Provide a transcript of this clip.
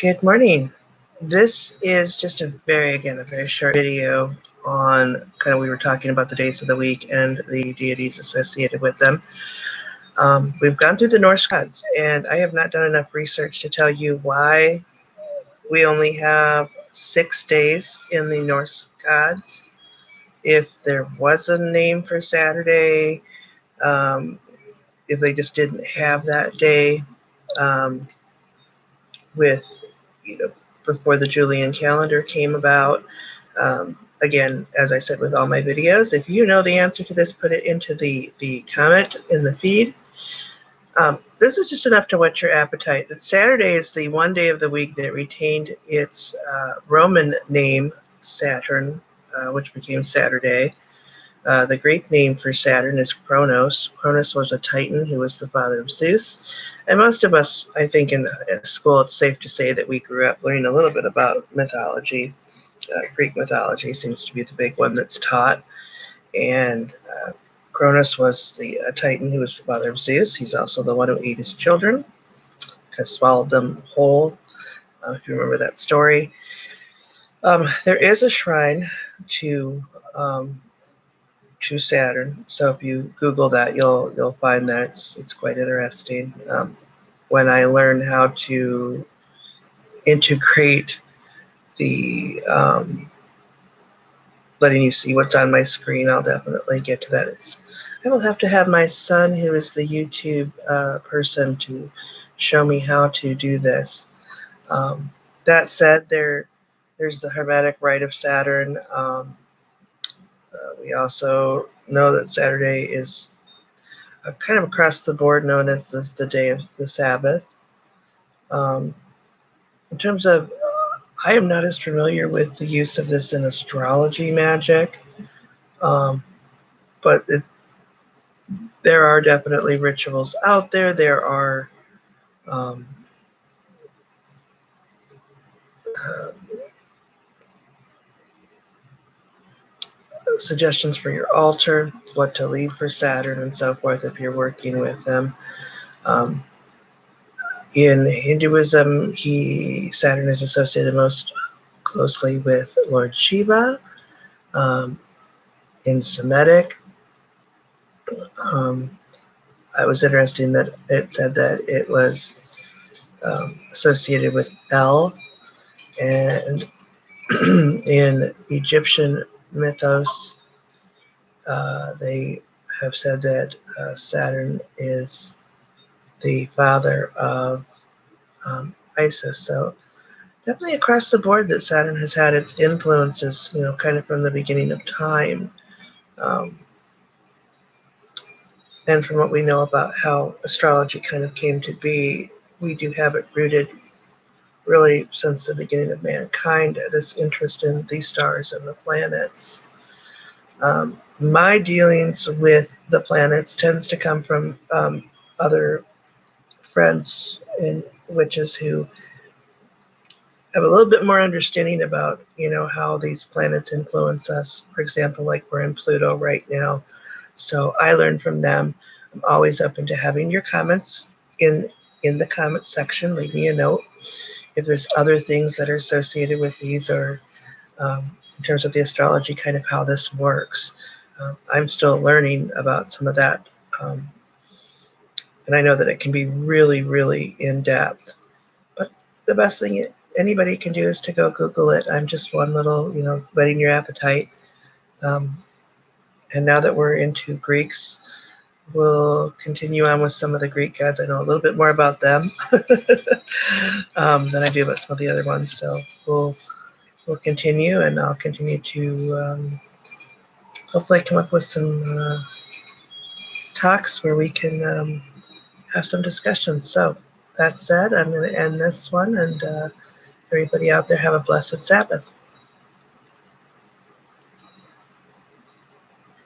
Good morning. This is just a very short video on we were talking about the days of the week and the deities associated with them. We've gone through the Norse gods, and I have not done enough research to tell you why we only have 6 days in the Norse gods. If there was a name for Saturday, if they just didn't have that day, with before the Julian calendar came about. Again, as I said with all my videos, if you know the answer to this, put it into the comment in the feed. This is just enough to whet your appetite. That Saturday is the one day of the week that retained its Roman name, Saturn, which became Saturday. The Greek name for Saturn is Kronos. Kronos was a Titan who was the father of Zeus. And most of us, I think, in school, it's safe to say that we grew up learning a little bit about mythology. Greek mythology seems to be the big one that's taught. And Kronos was a Titan who was the father of Zeus. He's also the one who ate his children, swallowed them whole, if you remember that story. There is a shrine to Saturn. So if you Google that, you'll find that it's quite interesting. When I learn how to integrate the letting you see what's on my screen, I'll definitely get to that. I will have to have my son, who is the YouTube person, to show me how to do this. That said, there's the Hermetic rite of Saturn. We also know that Saturday is kind of across the board known as the day of the Sabbath. In terms of, I am not as familiar with the use of this in astrology magic, but there are definitely rituals out there. There are suggestions for your altar, what to leave for Saturn, and so forth if you're working with them. In Hinduism, Saturn is associated most closely with Lord Shiva. In Semitic, I was interested that it said that it was associated with El, and in Egyptian mythos, they have said that Saturn is the father of Isis. So definitely across the board that Saturn has had its influences, kind of from the beginning of time. And from what we know about how astrology kind of came to be, we do have it rooted really since the beginning of mankind, this interest in the stars and the planets. My dealings with the planets tends to come from other friends and witches who have a little bit more understanding about, how these planets influence us. For example, like we're in Pluto right now. So I learned from them. I'm always open to having your comments in the comment section. Leave me a note if there's other things that are associated with these, or in terms of the astrology, kind of how this works. I'm still learning about some of that. And I know that it can be really, really in-depth. But the best thing anybody can do is to go Google it. I'm just one little, whetting your appetite. And now that we're into Greeks, we'll continue on with some of the Greek gods. I know a little bit more about them than I do about some of the other ones. So we'll continue, and I'll continue to hopefully come up with some talks where we can have some discussion. So that said, I'm going to end this one, and everybody out there have a blessed Sabbath.